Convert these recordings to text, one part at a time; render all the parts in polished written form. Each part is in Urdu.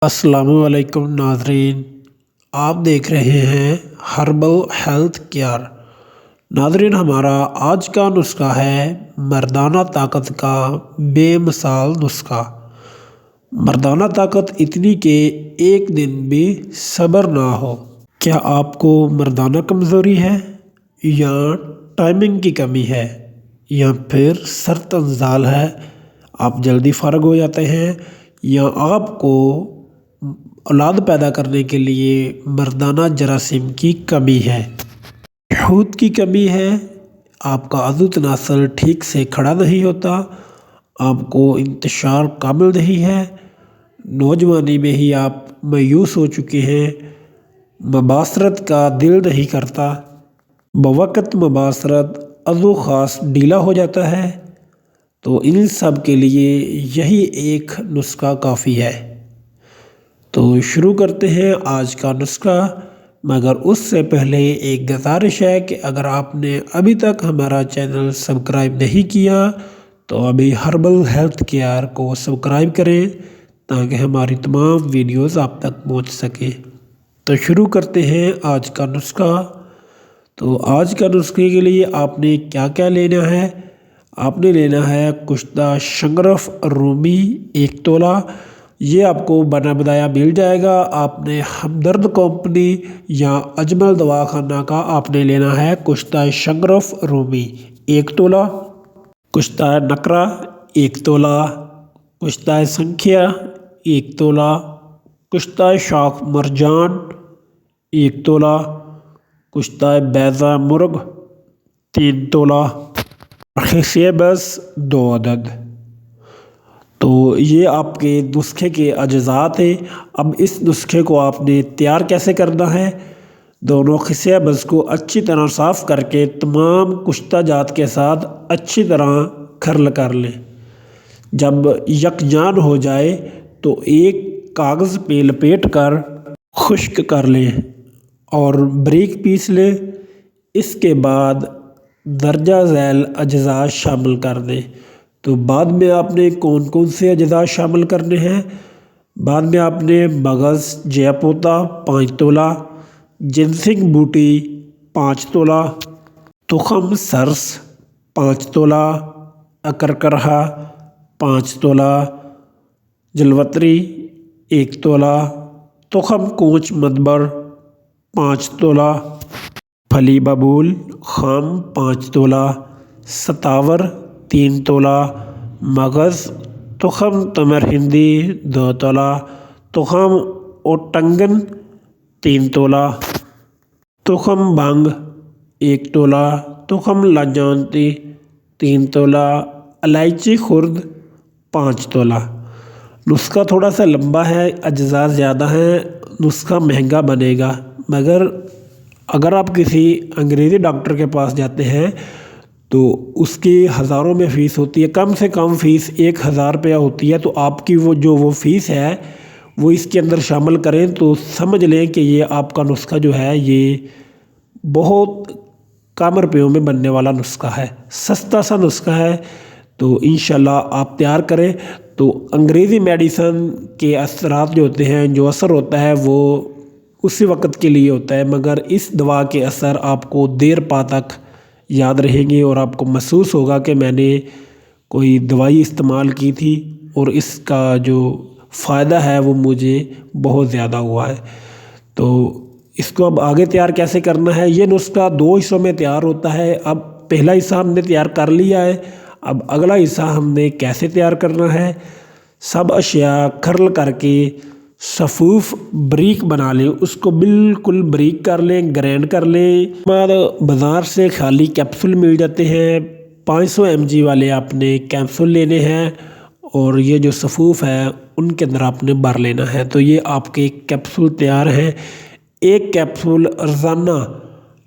السلام علیکم ناظرین، آپ دیکھ رہے ہیں ہربل ہیلتھ کیئر۔ ناظرین، ہمارا آج کا نسخہ ہے مردانہ طاقت کا بے مثال نسخہ۔ مردانہ طاقت اتنی کہ ایک دن بھی صبر نہ ہو۔ کیا آپ کو مردانہ کمزوری ہے، یا ٹائمنگ کی کمی ہے، یا پھر سر تنزال ہے، آپ جلدی فارغ ہو جاتے ہیں، یا آپ کو اولاد پیدا کرنے کے لیے مردانہ جراثیم کی کمی ہے، حوت کی کمی ہے، آپ کا عضو تناسل ٹھیک سے کھڑا نہیں ہوتا، آپ کو انتشار کامل نہیں ہے، نوجوانی میں ہی آپ مایوس ہو چکے ہیں، مباشرت کا دل نہیں کرتا، بوقت مباشرت عضو خاص ڈھیلا ہو جاتا ہے، تو ان سب کے لیے یہی ایک نسخہ کافی ہے۔ تو شروع کرتے ہیں آج کا نسخہ، مگر اس سے پہلے ایک گزارش ہے کہ اگر آپ نے ابھی تک ہمارا چینل سبسکرائب نہیں کیا تو ابھی ہربل ہیلتھ کیئر کو سبسکرائب کریں تاکہ ہماری تمام ویڈیوز آپ تک پہنچ سکیں۔ تو شروع کرتے ہیں آج کا نسخہ۔ تو آج کا نسخے کے لیے آپ نے کیا کیا لینا ہے؟ آپ نے لینا ہے کشتہ شنگرف رومی 1 تولہ، یہ آپ کو بنا بنایا مل جائے گا۔ آپ نے ہمدرد کمپنی یا اجمل دواخانہ کا آپ نے لینا ہے کشتہ شنگرف رومی 1 تولہ، کشتہ نکرا 1 تولہ، کشتہ سنکھیا 1 تولہ، کشتہ شاخ مرجان 1 تولہ، کشتہ بیضہ مرغ 3 تولہ، خصیے بس 2 عدد۔ تو یہ آپ کے نسخے کے اجزاء تھے۔ اب اس نسخے کو آپ نے تیار کیسے کرنا ہے؟ دونوں خصیے بز کو اچھی طرح صاف کر کے تمام کشتہ جات کے ساتھ اچھی طرح کھرل کر لیں۔ جب یکجان ہو جائے تو ایک کاغذ پہ لپیٹ کر خشک کر لیں اور باریک پیس لیں۔ اس کے بعد درجہ ذیل اجزاء شامل کر دیں۔ تو بعد میں آپ نے کون کون سے اجزاء شامل کرنے ہیں؟ بعد میں آپ نے مغز جے پوتا 5 تولہ، جنسنگ بوٹی 5 تولہ، تخم سرس 5 تولہ، اکرکرہا 5 تولہ، جلوتری 1 تولہ، تخم کوچ مدبر 5 تولہ، پھلی ببول خام 5 تولہ، ستاور 3 تولہ، مغز تخم تمر ہندی 2 تولہ، تخم اوٹنگن 3 تولہ، تخم بھنگ 1 تولہ، تخم لاجانتی 3 تولہ، الائچی خرد 5 تولہ۔ نسخہ تھوڑا سا لمبا ہے، اجزاء زیادہ ہیں، نسخہ مہنگا بنے گا، مگر اگر آپ کسی انگریزی ڈاکٹر کے پاس جاتے ہیں تو اس کی ہزاروں میں فیس ہوتی ہے، کم سے کم فیس 1000 روپیہ ہوتی ہے۔ تو آپ کی وہ فیس ہے وہ اس کے اندر شامل کریں تو سمجھ لیں کہ یہ آپ کا نسخہ جو ہے یہ بہت کم روپیوں میں بننے والا نسخہ ہے، سستا سا نسخہ ہے۔ تو انشاءاللہ آپ تیار کریں۔ تو انگریزی میڈیسن کے اثرات جو ہوتے ہیں، جو اثر ہوتا ہے وہ اسی وقت کے لیے ہوتا ہے، مگر اس دوا کے اثر آپ کو دیر پا تک یاد رہیں گے اور آپ کو محسوس ہوگا کہ میں نے کوئی دوائی استعمال کی تھی اور اس کا جو فائدہ ہے وہ مجھے بہت زیادہ ہوا ہے۔ تو اس کو اب آگے تیار کیسے کرنا ہے؟ یہ نسخہ 2 حصوں میں تیار ہوتا ہے۔ اب پہلا حصہ ہم نے تیار کر لیا ہے، اب اگلا حصہ ہم نے کیسے تیار کرنا ہے؟ سب اشیاء کھرل کر کے صفوف بریک بنا لیں، اس کو بالکل بریک کر لیں، گرینڈ کر لیں۔ بعد بازار سے خالی کیپسول مل جاتے ہیں، 500 mg والے آپ نے کیپسول لینے ہیں اور یہ جو صفوف ہے ان کے اندر آپ نے بھر لینا ہے۔ تو یہ آپ کے کیپسول تیار ہیں۔ ایک کیپسول روزانہ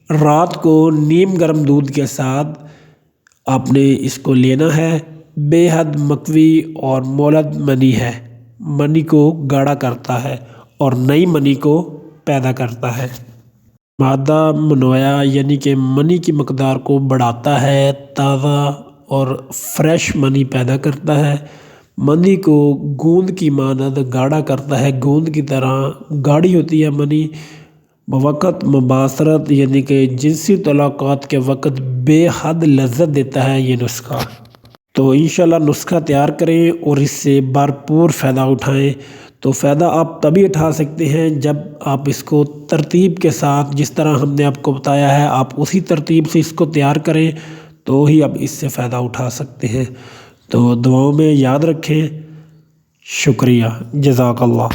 رات کو نیم گرم دودھ کے ساتھ آپ نے اس کو لینا ہے۔ بے حد مقوی اور مولد منی ہے، منی کو گاڑھا کرتا ہے اور نئی منی کو پیدا کرتا ہے۔ مادہ منویا یعنی کہ منی کی مقدار کو بڑھاتا ہے، تازہ اور فریش منی پیدا کرتا ہے۔ منی کو گوند کی مانند گاڑھا کرتا ہے، گوند کی طرح گاڑھی ہوتی ہے منی۔ بوقت مباشرت یعنی کہ جنسی تعلقات کے وقت بے حد لذت دیتا ہے یہ نسخہ۔ تو انشاءاللہ نسخہ تیار کریں اور اس سے بھرپور فائدہ اٹھائیں۔ تو فائدہ آپ تبھی اٹھا سکتے ہیں جب آپ اس کو ترتیب کے ساتھ، جس طرح ہم نے آپ کو بتایا ہے، آپ اسی ترتیب سے اس کو تیار کریں تو ہی آپ اس سے فائدہ اٹھا سکتے ہیں۔ تو دعاؤں میں یاد رکھیں۔ شکریہ، جزاک اللہ۔